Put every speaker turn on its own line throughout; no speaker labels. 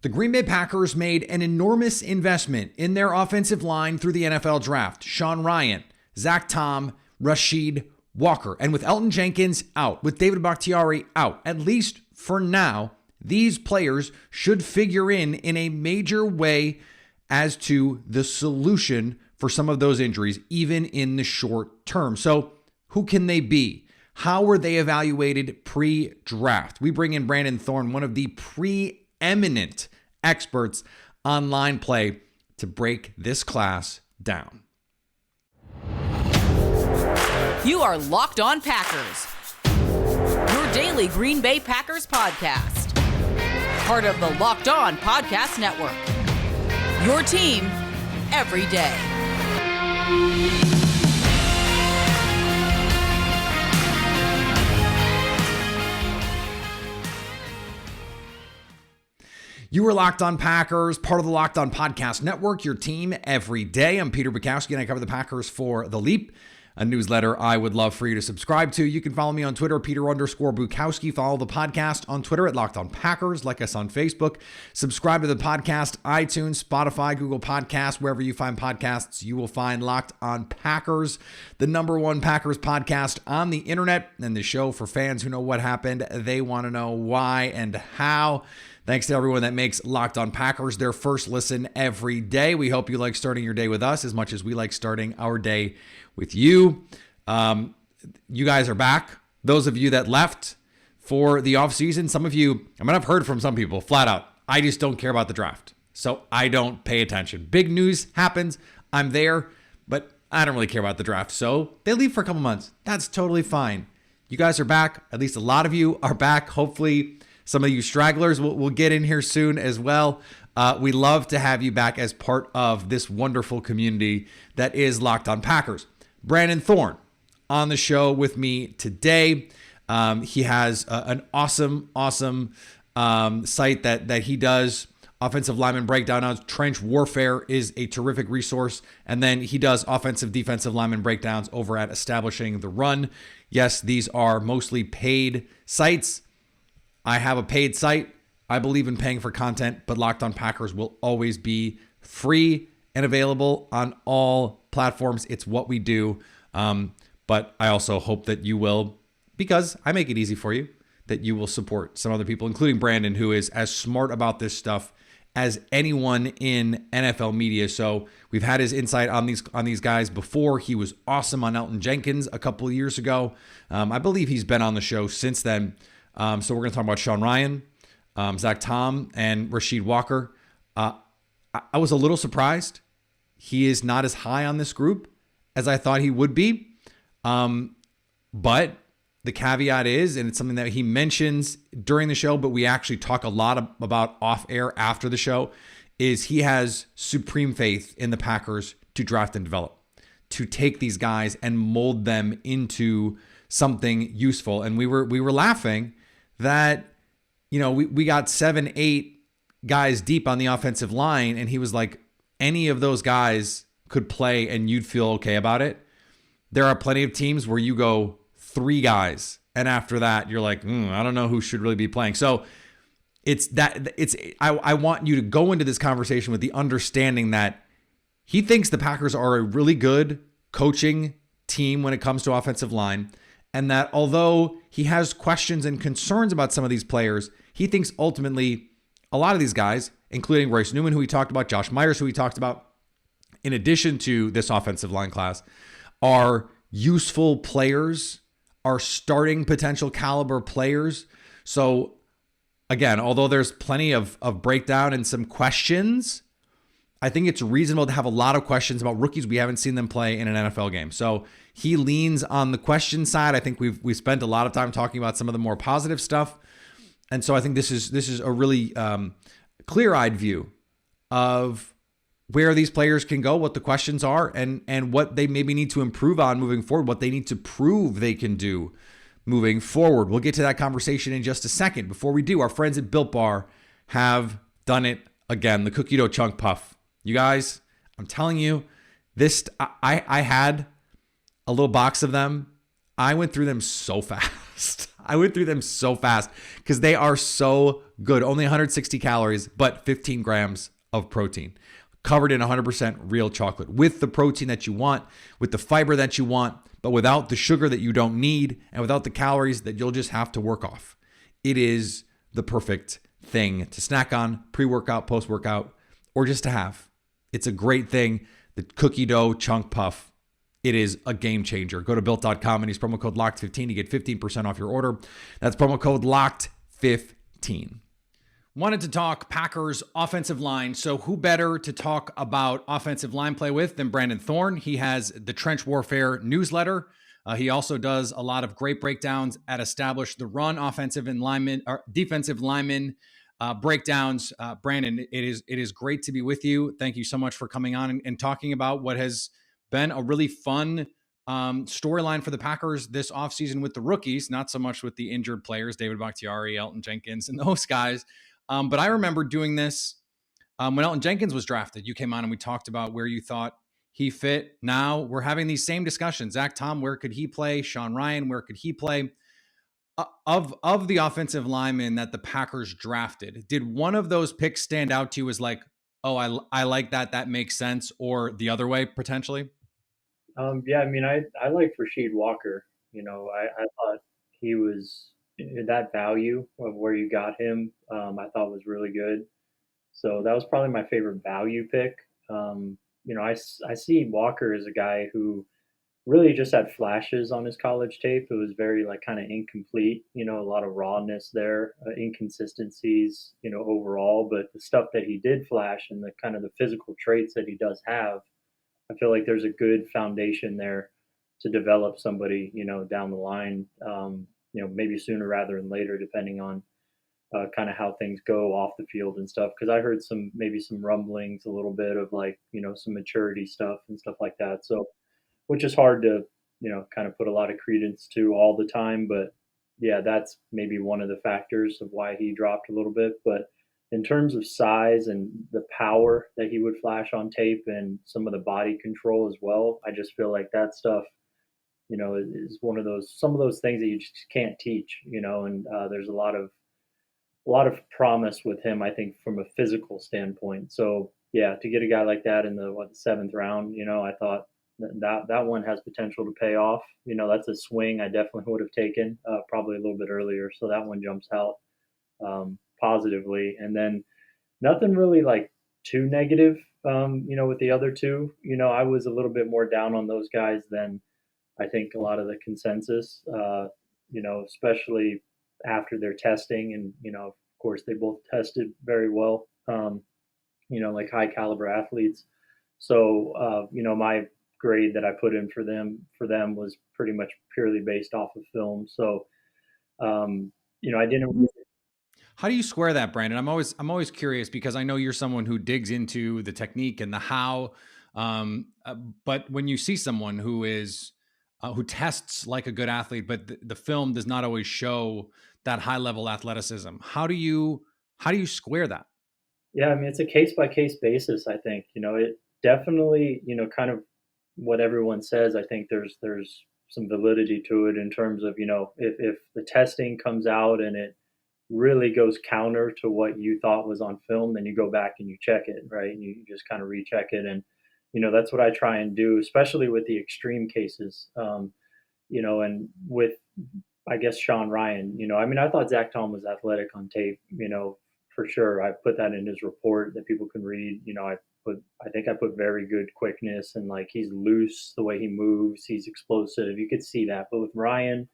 The Green Bay Packers made an enormous investment in their offensive line through the NFL draft. Sean Rhyan, Zach Tom, Rasheed Walker. And with Elgton Jenkins out, with David Bakhtiari out, at least for now, these players should figure in a major way as to the solution for some of those injuries, even in the short term. So who can they be? How were they evaluated pre-draft? We bring in Brandon Thorn, one of the preeminent experts on line play, to break this class down.
You are Locked On Packers, your daily Green Bay Packers podcast. Part of the Locked On Podcast Network, your team every day.
You are Locked On Packers, part of the Locked On Podcast Network, your team every day. I'm Peter Bukowski, and I cover the Packers for The Leap, a newsletter I would love for you to subscribe to. You can follow me on Twitter, Peter_Bukowski. Follow the podcast on Twitter at Locked On Packers. Like us on Facebook. Subscribe to the podcast, iTunes, Spotify, Google Podcasts. Wherever you find podcasts, you will find Locked On Packers, the #1 Packers podcast on the internet, and the show for fans who know what happened. They want to know why and how. Thanks to everyone that makes Locked On Packers their first listen every day. We hope you like starting your day with us as much as we like starting our day with you. You guys are back. Those of you that left for the offseason, some of you, I've heard from some people flat out, I just don't care about the draft. So I don't pay attention. Big news happens. I'm there, but I don't really care about the draft. So they leave for a couple months. That's totally fine. You guys are back. At least a lot of you are back. Hopefully some of you stragglers will get in here soon as well. We love to have you back as part of this wonderful community that is Locked On Packers. Brandon Thorn on the show with me today. He has an awesome site that he does offensive lineman breakdown on. Trench Warfare is a terrific resource. And then he does offensive, defensive lineman breakdowns over at Establishing the Run. Yes, these are mostly paid sites. I have a paid site. I believe in paying for content, but Locked On Packers will always be free and available on all platforms. It's what we do. But I also hope that you will, because I make it easy for you, that you will support some other people, including Brandon, who is as smart about this stuff as anyone in NFL media. So we've had his insight on these guys before. He was awesome on Elgton Jenkins a couple of years ago. I believe he's been on the show since then. So we're going to talk about Sean Rhyan, Zach Tom, and Rasheed Walker. I was a little surprised. He is not as high on this group as I thought he would be. But the caveat is, and it's something that he mentions during the show, but we actually talk a lot about off air after the show, is he has supreme faith in the Packers to draft and develop, to take these guys and mold them into something useful. And we were laughing that, we got 7-8 guys deep on the offensive line, and he was like, any of those guys could play and you'd feel okay about it. There are plenty of teams where you go 3 guys, and after that you're like, I don't know who should really be playing. So I want you to go into this conversation with the understanding that he thinks the Packers are a really good coaching team when it comes to offensive line, and that although he has questions and concerns about some of these players, he thinks ultimately a lot of these guys, including Royce Newman, who we talked about, Josh Myers, who we talked about, in addition to this offensive line class, are useful players, are starting potential caliber players. So again, although there's plenty of breakdown and some questions, I think it's reasonable to have a lot of questions about rookies we haven't seen them play in an NFL game. So he leans on the question side. I think we spent a lot of time talking about some of the more positive stuff. And so I think this is a really clear-eyed view of where these players can go, what the questions are, and what they maybe need to improve on moving forward, what they need to prove they can do moving forward. We'll get to that conversation in just a second. Before we do, our friends at Built Bar have done it again. The cookie dough chunk puff. You guys, I'm telling you, this I had a little box of them. I went through them so fast. because they are so Good. Only 160 calories, but 15 grams of protein. Covered in 100% real chocolate with the protein that you want, with the fiber that you want, but without the sugar that you don't need and without the calories that you'll just have to work off. It is the perfect thing to snack on, pre-workout, post-workout, or just to have. It's a great thing. The cookie dough chunk puff, it is a game changer. Go to built.com and use promo code LOCKED15 to get 15% off your order. That's promo code LOCKED15. Wanted to talk Packers offensive line. So who better to talk about offensive line play with than Brandon Thorn? He has the Trench Warfare newsletter. He also does a lot of great breakdowns at Establish the Run offensive and lineman or defensive lineman breakdowns. Brandon, it is great to be with you. Thank you so much for coming on and talking about what has been a really fun storyline for the Packers this offseason with the rookies, not so much with the injured players, David Bakhtiari, Elgton Jenkins, and those guys. But I remember doing this when Elgton Jenkins was drafted. You came on and we talked about where you thought he fit. Now we're having these same discussions. Zach Tom, where could he play? Sean Ryan, where could he play? Of the offensive linemen that the Packers drafted, did one of those picks stand out to you as like, oh, I like that. That makes sense, or the other way potentially?
Yeah, I mean, I like Rasheed Walker. I thought he was that value of where you got him. I thought was really good. So that was probably my favorite value pick. I see Walker as a guy who really just had flashes on his college tape. It was very like kind of incomplete. A lot of rawness there, inconsistencies. Overall, but the stuff that he did flash and the kind of the physical traits that he does have, I feel like there's a good foundation there to develop somebody, down the line, maybe sooner rather than later, depending on kind of how things go off the field and stuff. Because I heard maybe some rumblings, a little bit of like, some maturity stuff and stuff like that. So, which is hard to, kind of put a lot of credence to all the time. But yeah, that's maybe one of the factors of why he dropped a little bit. But in terms of size and the power that he would flash on tape and some of the body control as well, I just feel like that stuff, is one of some of those things that you just can't teach, and there's a lot of promise with him, I think, from a physical standpoint. So yeah, to get a guy like that in the seventh round, I thought that one has potential to pay off. That's a swing I definitely would have taken probably a little bit earlier. So that one jumps out positively. And then nothing really like too negative, with the other two. I was a little bit more down on those guys than I think a lot of the consensus, especially after their testing. And, of course, they both tested very well, like high caliber athletes. So, my grade that I put in for them was pretty much purely based off of film. So, I didn't.
How do you square that, Brandon? I'm always curious because I know you're someone who digs into the technique and the how. But when you see someone who tests like a good athlete, but the film does not always show that high level athleticism, how do you square that?
Yeah, I mean, it's a case by case basis. I think it definitely kind of what everyone says. I think there's some validity to it in terms of if the testing comes out and it really goes counter to what you thought was on film, then you go back and you check it, right? And you just kind of recheck it. And, that's what I try and do, especially with the extreme cases, and with, I guess, Sean Ryan, I mean, I thought Zach Tom was athletic on tape, for sure. I put that in his report that people can read. I think I put very good quickness and like he's loose the way he moves. He's explosive. You could see that. But with Ryan,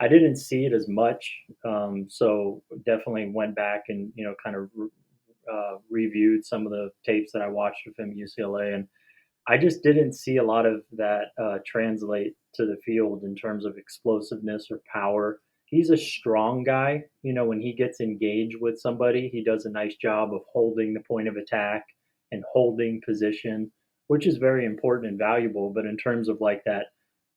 I didn't see it as much. So definitely went back and, kind of reviewed some of the tapes that I watched of him at UCLA. And I just didn't see a lot of that translate to the field in terms of explosiveness or power. He's a strong guy. When he gets engaged with somebody, he does a nice job of holding the point of attack and holding position, which is very important and valuable. But in terms of like that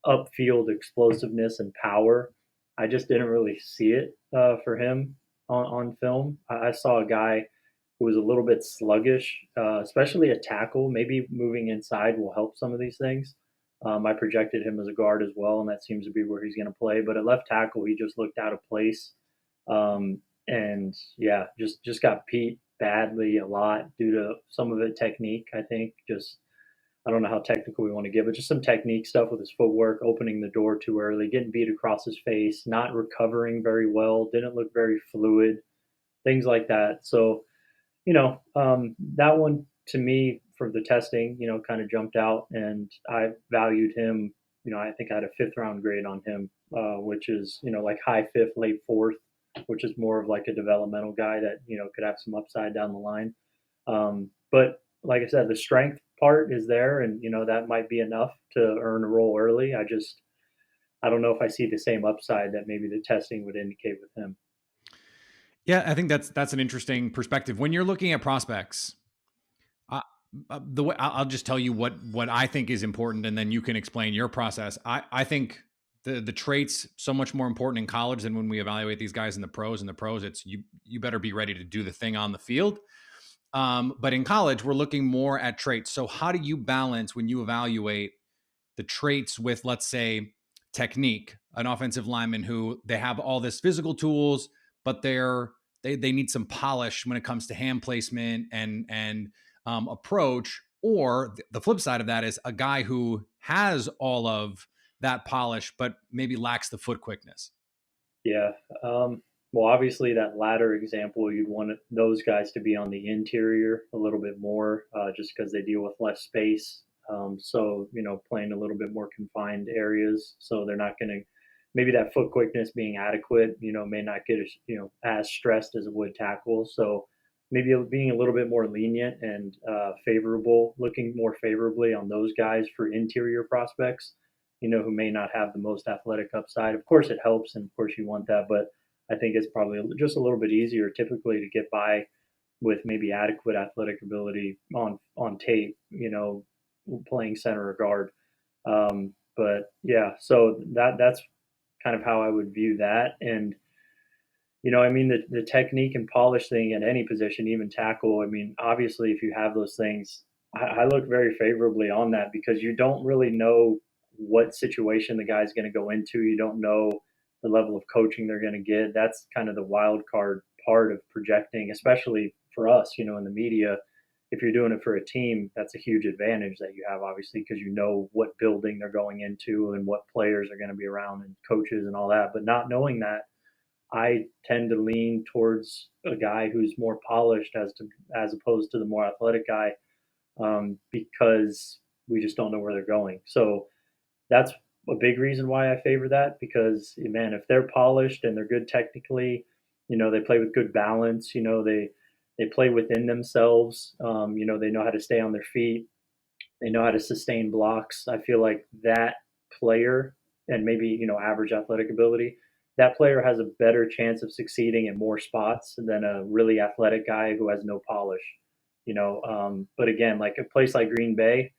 upfield explosiveness and power, I just didn't really see it for him on film. I saw a guy who was a little bit sluggish, especially a tackle. Maybe moving inside will help some of these things. I projected him as a guard as well, and that seems to be where he's going to play. But at left tackle, he just looked out of place. and yeah, just got beat badly a lot due to some of it technique. I think just I don't know how technical we want to get, but just some technique stuff with his footwork, opening the door too early, getting beat across his face, not recovering very well, didn't look very fluid, things like that. So that one to me for the testing, kind of jumped out, and I valued him. I think I had a fifth round grade on him, which is like high fifth, late fourth, which is more of like a developmental guy that could have some upside down the line. But like I said, the strength part is there, and that might be enough to earn a role early. I don't know if I see the same upside that maybe the testing would indicate with him.
Yeah, I think that's an interesting perspective. When you're looking at prospects, the way I'll just tell you what I think is important, and then you can explain your process. I think the traits so much more important in college than when we evaluate these guys in the pros. In the pros, it's you better be ready to do the thing on the field. But in college, we're looking more at traits. So how do you balance when you evaluate the traits with, let's say, technique? An offensive lineman who they have all this physical tools, but they need some polish when it comes to hand placement and approach. Or the flip side of that is a guy who has all of that polish, but maybe lacks the foot quickness.
Yeah. Well, obviously, that latter example, you'd want those guys to be on the interior a little bit more, just because they deal with less space. So, playing a little bit more confined areas. So they're not going to, maybe that foot quickness being adequate, may not get as stressed as a wood tackle. So maybe being a little bit more lenient and favorable, looking more favorably on those guys for interior prospects, who may not have the most athletic upside. Of course, it helps, and of course, you want that, but I think it's probably just a little bit easier typically to get by with maybe adequate athletic ability on tape, playing center or guard. But yeah, so that's kind of how I would view that. And I mean, the technique and polish thing at any position, even tackle. I mean, obviously, if you have those things, I look very favorably on that because you don't really know what situation the guy's going to go into. You don't know the level of coaching they're going to get. That's kind of the wild card part of projecting, especially for us, in the media. If you're doing it for a team, that's a huge advantage that you have, obviously, because you know what building they're going into and what players are going to be around and coaches and all that. But not knowing that, I tend to lean towards a guy who's more polished as opposed to the more athletic guy, because we just don't know where they're going. So that's a big reason why I favor that because, man, if they're polished and they're good technically, they play with good balance, they play within themselves, they know how to stay on their feet, they know how to sustain blocks. I feel like that player and maybe, average athletic ability, that player has a better chance of succeeding in more spots than a really athletic guy who has no polish, but again, like a place like Green Bay,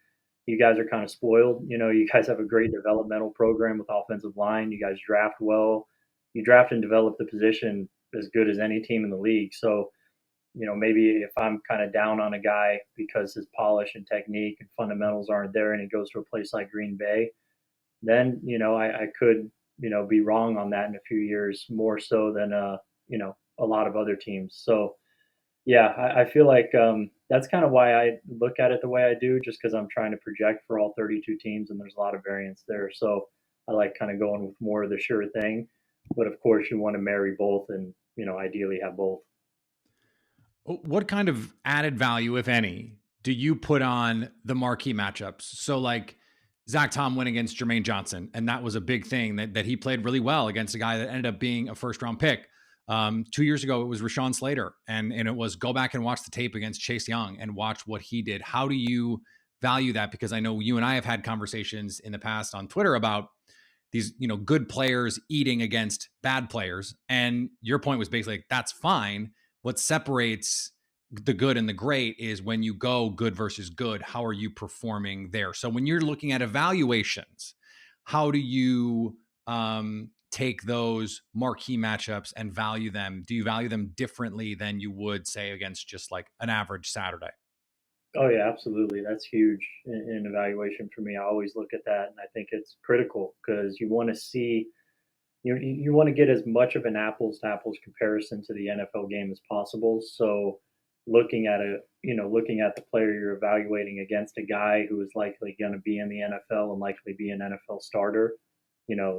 you guys are kind of spoiled. You guys have a great developmental program with offensive line. You guys draft well. You draft and develop the position as good as any team in the league. So, maybe if I'm kind of down on a guy because his polish and technique and fundamentals aren't there and he goes to a place like Green Bay, then, I could, be wrong on that in a few years more so than, a lot of other teams. So, yeah, I feel like that's kind of why I look at it the way I do, just because I'm trying to project for all 32 teams, and there's a lot of variance there. So I like kind of going with more of the sure thing. But of course, you want to marry both, and ideally have both.
What kind of added value, if any, do you put on the marquee matchups? So like Zach Tom went against Jermaine Johnson, and that was a big thing that he played really well against a guy that ended up being a first round pick. 2 years ago, it was Rashawn Slater, and it was go back and watch the tape against Chase Young and watch what he did. How do you value that? Because I know you and I have had conversations in the past on Twitter about these, good players eating against bad players. And your point was basically like, that's fine. What separates the good and the great is when you go good versus good, how are you performing there? So when you're looking at evaluations, how do you take those marquee matchups and value them? Do you value them differently than you would say against just like an average Saturday?
Oh yeah, absolutely. That's huge in evaluation for me. I always look at that, and I think it's critical because you want to see you want to get as much of an apples to apples comparison to the NFL game as possible. So looking at the player you're evaluating against a guy who is likely going to be in the NFL and likely be an NFL starter,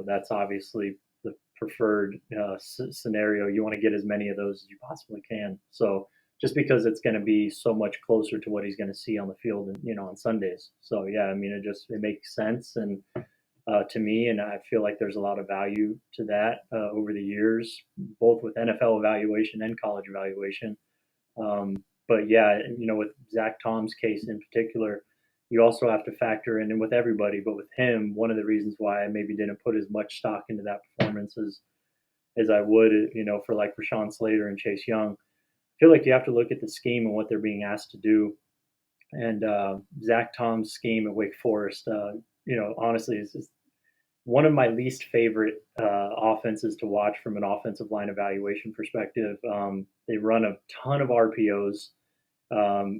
that's obviously the preferred scenario. You want to get as many of those as you possibly can. So just because it's going to be so much closer to what he's going to see on the field, and on Sundays. So yeah, I mean, it makes sense, and to me, and I feel like there's a lot of value to that over the years, both with NFL evaluation and college evaluation. But yeah, with Zach Tom's case in particular, you also have to factor in, and with everybody, but with him, one of the reasons why I maybe didn't put as much stock into that performance as I would, for like Rashawn Slater and Chase Young. I feel like you have to look at the scheme and what they're being asked to do. And Zach Tom's scheme at Wake Forest, honestly, is one of my least favorite offenses to watch from an offensive line evaluation perspective. They run a ton of RPOs.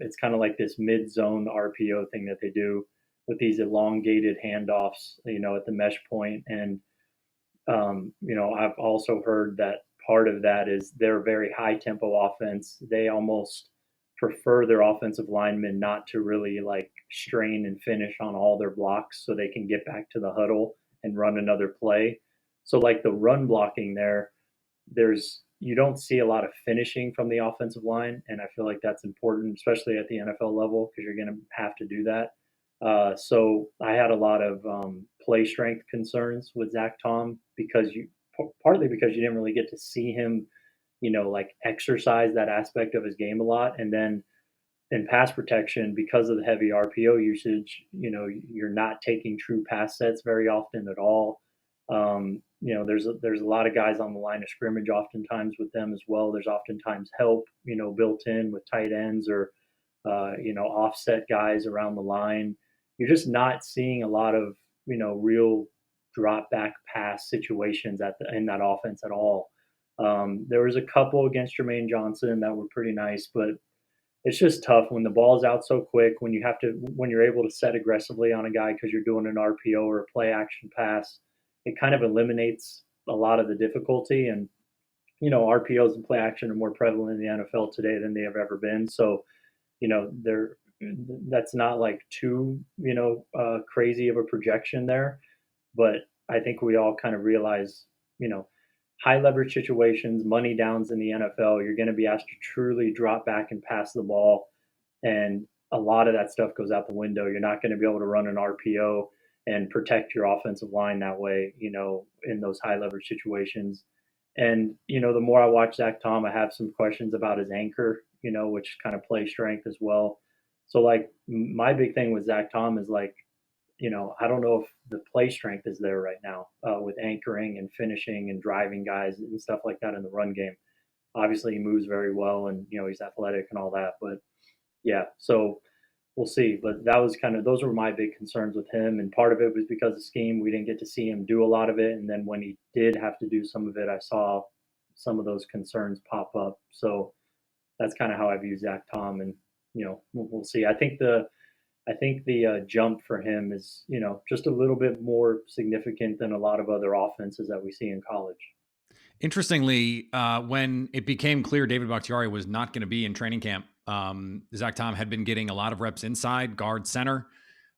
It's kind of like this mid-zone RPO thing that they do with these elongated handoffs, at the mesh point. And, I've also heard that part of that is they're a very high tempo offense. They almost prefer their offensive linemen not to really like strain and finish on all their blocks so they can get back to the huddle and run another play. So like the run blocking you don't see a lot of finishing from the offensive line, and I feel like that's important, especially at the NFL level, because you're going to have to do that. So I had a lot of play strength concerns with Zach Tom partly because you didn't really get to see him, like exercise that aspect of his game a lot, and then in pass protection, because of the heavy RPO usage, you're not taking true pass sets very often at all. There's a lot of guys on the line of scrimmage oftentimes with them as well. There's oftentimes help, built in with tight ends or, offset guys around the line. You're just not seeing a lot of, real drop back pass situations in that offense at all. There was a couple against Jermaine Johnson that were pretty nice, but it's just tough when the ball's out so quick, when you're able to set aggressively on a guy because you're doing an RPO or a play action pass. It kind of eliminates a lot of the difficulty. And, RPOs and play action are more prevalent in the NFL today than they have ever been. So, that's not like too, crazy of a projection there. But I think we all kind of realize, high leverage situations, money downs in the NFL, you're going to be asked to truly drop back and pass the ball. And a lot of that stuff goes out the window. You're not going to be able to run an RPO and protect your offensive line that way, in those high leverage situations. And, the more I watch Zach Tom, I have some questions about his anchor, which kind of play strength as well. So like my big thing with Zach Tom is like, I don't know if the play strength is there right now with anchoring and finishing and driving guys and stuff like that in the run game. Obviously, he moves very well and, he's athletic and all that. But yeah, so we'll see. But those were my big concerns with him. And part of it was because of scheme. We didn't get to see him do a lot of it. And then when he did have to do some of it, I saw some of those concerns pop up. So that's kind of how I view Zach Tom. And, we'll see. I think the jump for him is, just a little bit more significant than a lot of other offenses that we see in college.
Interestingly, when it became clear David Bakhtiari was not going to be in training camp, Zach Tom had been getting a lot of reps inside, guard, center,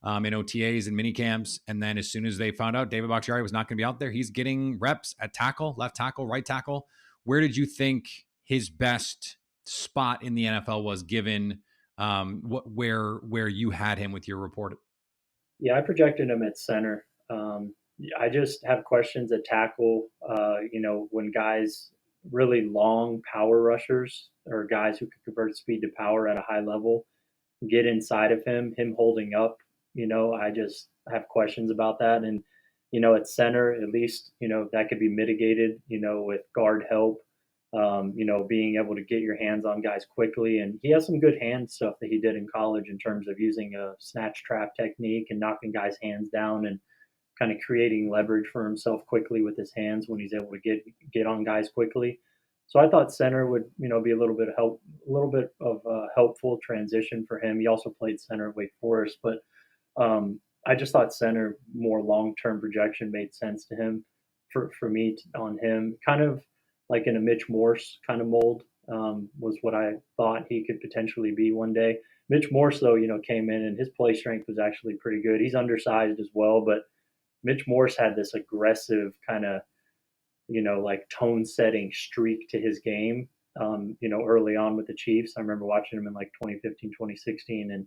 in OTAs and mini camps. And then as soon as they found out David Bakhtiari was not going to be out there, he's getting reps at tackle, left tackle, right tackle. Where did you think his best spot in the NFL was, given where you had him with your report?
Yeah, I projected him at center. I just have questions at tackle. When guys, really long power rushers or guys who can convert speed to power at a high level, get inside of him holding up, I just have questions about that. And, at center, at least, that could be mitigated, with guard help, being able to get your hands on guys quickly. And he has some good hand stuff that he did in college in terms of using a snatch trap technique and knocking guys' hands down and kind of creating leverage for himself quickly with his hands when he's able to get on guys quickly. So I thought center would, be a little bit of a helpful transition for him. He also played center at Wake Forest, but I just thought center, more long-term projection, made sense to him. for me on him, kind of like in a Mitch Morse kind of mold, was what I thought he could potentially be one day. Mitch Morse, though, came in and his play strength was actually pretty good. He's undersized as well, but Mitch Morse had this aggressive kind of, like tone setting streak to his game, early on with the Chiefs. I remember watching him in like 2015, 2016, and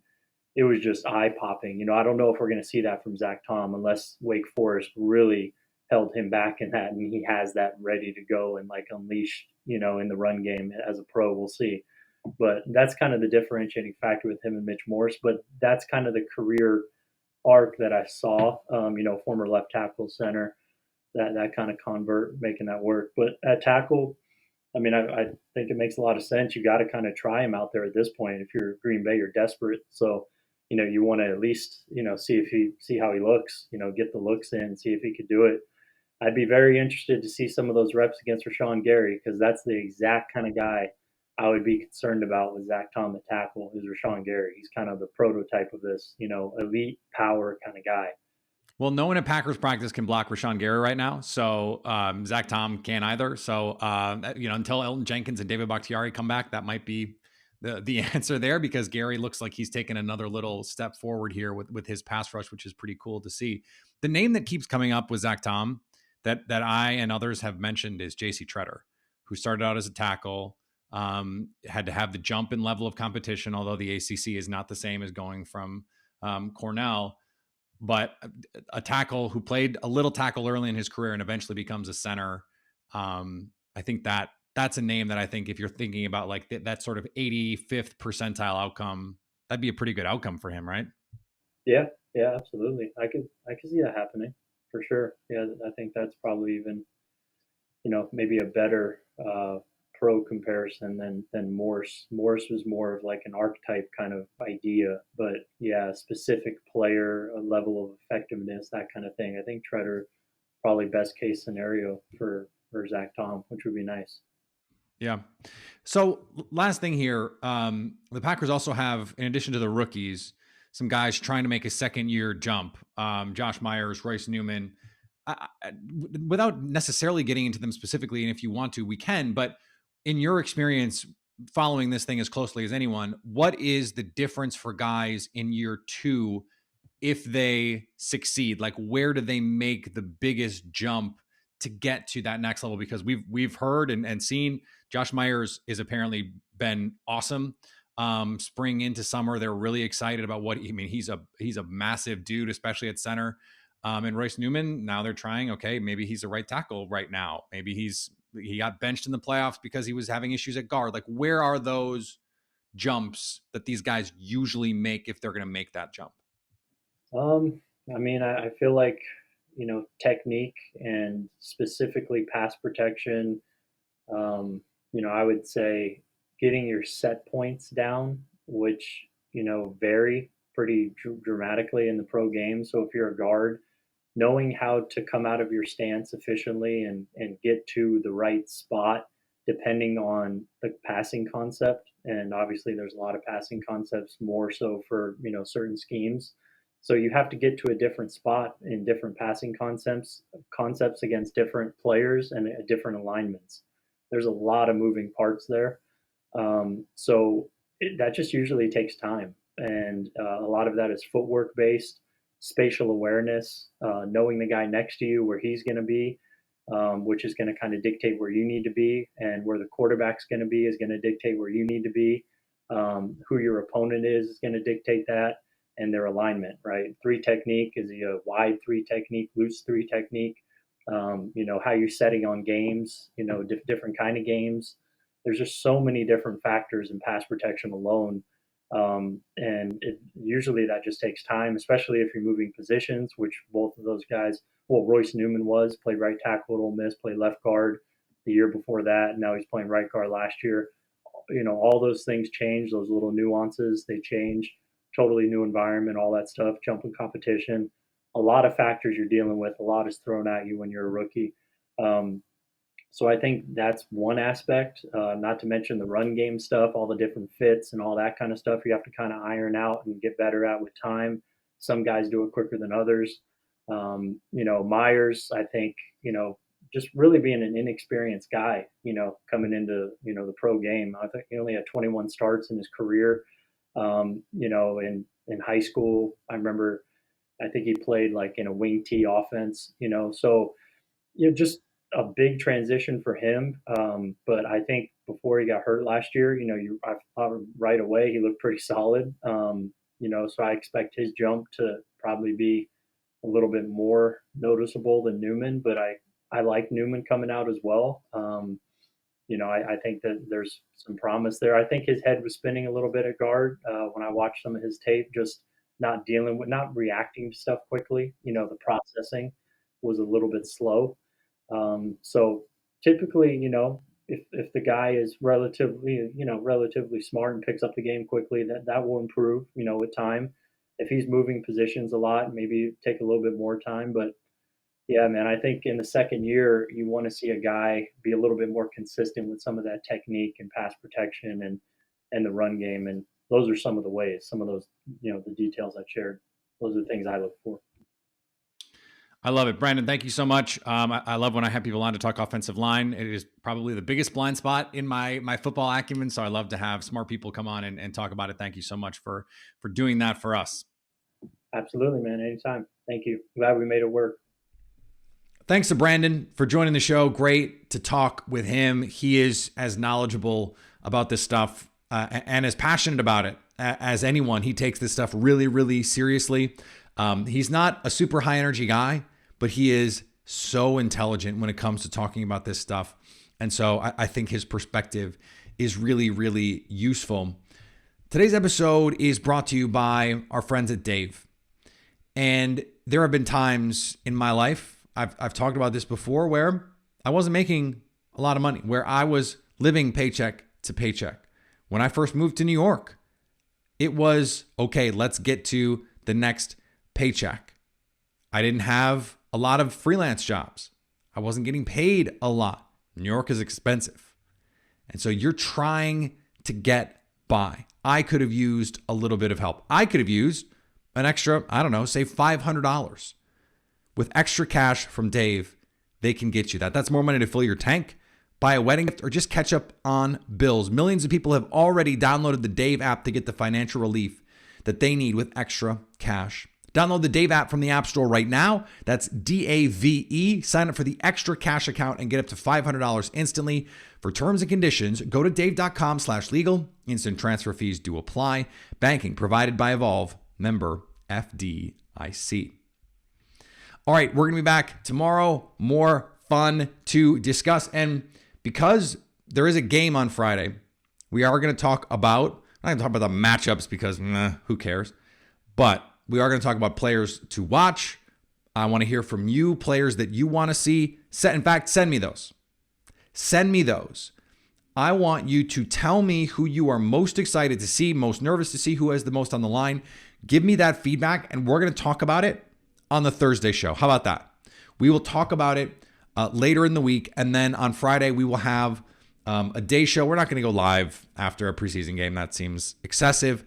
it was just eye popping. I don't know if we're going to see that from Zach Tom unless Wake Forest really held him back in that, and he has that ready to go and like unleash, in the run game as a pro. We'll see. But that's kind of the differentiating factor with him and Mitch Morse. But that's kind of the career arc that I saw. Former left tackle center, that kind of convert, making that work. But at tackle, I mean, I think it makes a lot of sense. You got to kind of try him out there at this point. If you're Green Bay, you're desperate. So, you want to at least, see how he looks, get the looks in, see if he could do it. I'd be very interested to see some of those reps against Rashawn Gary, because that's the exact kind of guy I would be concerned about with Zach Tom at tackle, is Rashawn Gary. He's kind of the prototype of this, elite power kind of guy.
Well, no one at Packers practice can block Rashawn Gary right now. So Zach Tom can't either. So, until Elgton Jenkins and David Bakhtiari come back, that might be the answer there, because Gary looks like he's taken another little step forward here with his pass rush, which is pretty cool to see. The name that keeps coming up with Zach Tom that I and others have mentioned is J.C. Tretter, who started out as a tackle, had to have the jump in level of competition, although the ACC is not the same as going from Cornell. But a tackle who played a little tackle early in his career and eventually becomes a center. I think that's a name that I think if you're thinking about like that sort of 85th percentile outcome, that'd be a pretty good outcome for him, right?
Yeah, absolutely. I could see that happening for sure. Yeah, I think that's probably even, maybe a better pro comparison than Morse. Morse was more of like an archetype kind of idea, but yeah, specific player, a level of effectiveness, that kind of thing. I think Tretter probably best case scenario for Zach Tom, which would be nice.
Yeah. So last thing here, the Packers also have, in addition to the rookies, some guys trying to make a second year jump. Josh Myers, Royce Newman. Without necessarily getting into them specifically, and if you want to, we can, but in your experience following this thing as closely as anyone, what is the difference for guys in year two if they succeed? Like, where do they make the biggest jump to get to that next level? Because we've heard and seen Josh Myers is apparently been awesome. Spring into summer, they're really excited about he's a massive dude, especially at center. And Royce Newman, now they're trying, okay, maybe he's a right tackle right now. Maybe he got benched in the playoffs because he was having issues at guard. Like, where are those jumps that these guys usually make if they're going to make that jump?
I feel like, technique and specifically pass protection, I would say getting your set points down, which, vary pretty dramatically in the pro game. So if you're a guard, knowing how to come out of your stance efficiently and get to the right spot depending on the passing concept. And obviously there's a lot of passing concepts more so for, certain schemes. So you have to get to a different spot in different passing concepts against different players and different alignments. There's a lot of moving parts there. That just usually takes time. And a lot of that is footwork based, spatial awareness, knowing the guy next to you, where he's going to be, which is going to kind of dictate where you need to be, and where the quarterback's going to be is going to dictate where you need to be. Who your opponent is going to dictate that, and their alignment, right? Three technique, is he a wide three technique, loose three technique? How you're setting on games, different kind of games. There's just so many different factors in pass protection alone. Usually that just takes time, especially if you're moving positions, which both of those guys, Royce Newman played right tackle at Ole Miss, played left guard the year before that, and now he's playing right guard last year. All those things change, those little nuances, they change. Totally new environment, all that stuff, jumping competition, a lot of factors you're dealing with, a lot is thrown at you when you're a rookie. So I think that's one aspect, not to mention the run game stuff, all the different fits and all that kind of stuff you have to kind of iron out and get better at with time. Some guys do it quicker than others. Myers, I think, just really being an inexperienced guy, coming into, the pro game. I think he only had 21 starts in his career. In high school, I remember, I think he played like in a wing T offense, so, just a big transition for him. But I think before he got hurt last year, I thought right away he looked pretty solid. So I expect his jump to probably be a little bit more noticeable than Newman, but I like Newman coming out as well. I think that there's some promise there. I think his head was spinning a little bit at guard when I watched some of his tape, just not reacting to stuff quickly. The processing was a little bit slow. So typically, if the guy is relatively smart and picks up the game quickly, that will improve, with time. If he's moving positions a lot, maybe take a little bit more time. But yeah, man, I think in the second year, you want to see a guy be a little bit more consistent with some of that technique and pass protection and the run game. And those are some of the ways, some of those, the details I shared. Those are the things I look for.
I love it. Brandon, thank you so much. I love when I have people on to talk offensive line. It is probably the biggest blind spot in my football acumen. So I love to have smart people come on and talk about it. Thank you so much for doing that for us.
Absolutely, man. Anytime. Thank you. Glad we made it work.
Thanks to Brandon for joining the show. Great to talk with him. He is as knowledgeable about this stuff and as passionate about it as anyone. He takes this stuff really, really seriously. He's not a super high energy guy, but he is so intelligent when it comes to talking about this stuff. And so I think his perspective is really, really useful. Today's episode is brought to you by our friends at Dave. And there have been times in my life, I've talked about this before, where I wasn't making a lot of money, where I was living paycheck to paycheck. When I first moved to New York, it was, okay, let's get to the next paycheck. I didn't have a lot of freelance jobs. I wasn't getting paid a lot. New York is expensive. And so you're trying to get by. I could have used a little bit of help. I could have used an extra, say $500. With extra cash from Dave, they can get you that. That's more money to fill your tank, buy a wedding gift, or just catch up on bills. Millions of people have already downloaded the Dave app to get the financial relief that they need with extra cash. Download the Dave app from the App Store right now. That's DAVE. Sign up for the extra cash account and get up to $500 instantly. For terms and conditions, go to dave.com/legal. Instant transfer fees do apply. Banking provided by Evolve. Member FDIC. All right, we're going to be back tomorrow. More fun to discuss. And because there is a game on Friday, we are going to talk about, I'm not going to talk about the matchups because who cares? But we are going to talk about players to watch. I want to hear from you, players that you want to see. In fact, send me those. Send me those. I want you to tell me who you are most excited to see, most nervous to see, who has the most on the line. Give me that feedback, and we're going to talk about it on the Thursday show. How about that? We will talk about it later in the week, and then on Friday, we will have a day show. We're not going to go live after a preseason game. That seems excessive.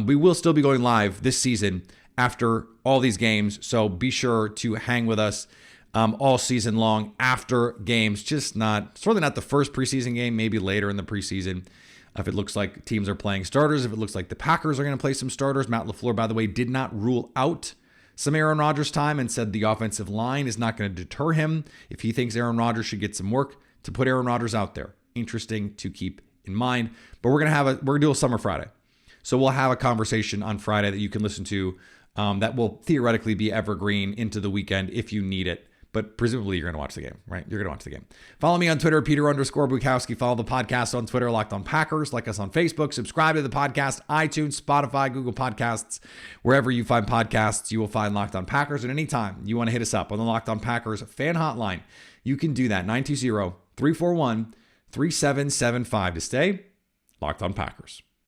We will still be going live this season after all these games, so be sure to hang with us all season long after games. Certainly not the first preseason game, maybe later in the preseason. If it looks like teams are playing starters, if it looks like the Packers are going to play some starters. Matt LaFleur, by the way, did not rule out some Aaron Rodgers time and said the offensive line is not going to deter him if he thinks Aaron Rodgers should get some work to put Aaron Rodgers out there. Interesting to keep in mind. But we're going to do a Summer Friday. So we'll have a conversation on Friday that you can listen to that will theoretically be evergreen into the weekend if you need it. But presumably you're going to watch the game, right? You're going to watch the game. Follow me on Twitter, Peter_Bukowski. Follow the podcast on Twitter, Locked On Packers. Like us on Facebook. Subscribe to the podcast, iTunes, Spotify, Google Podcasts. Wherever you find podcasts, you will find Locked On Packers. And anytime you want to hit us up on the Locked On Packers fan hotline, you can do that. 920-341-3775 to stay Locked On Packers.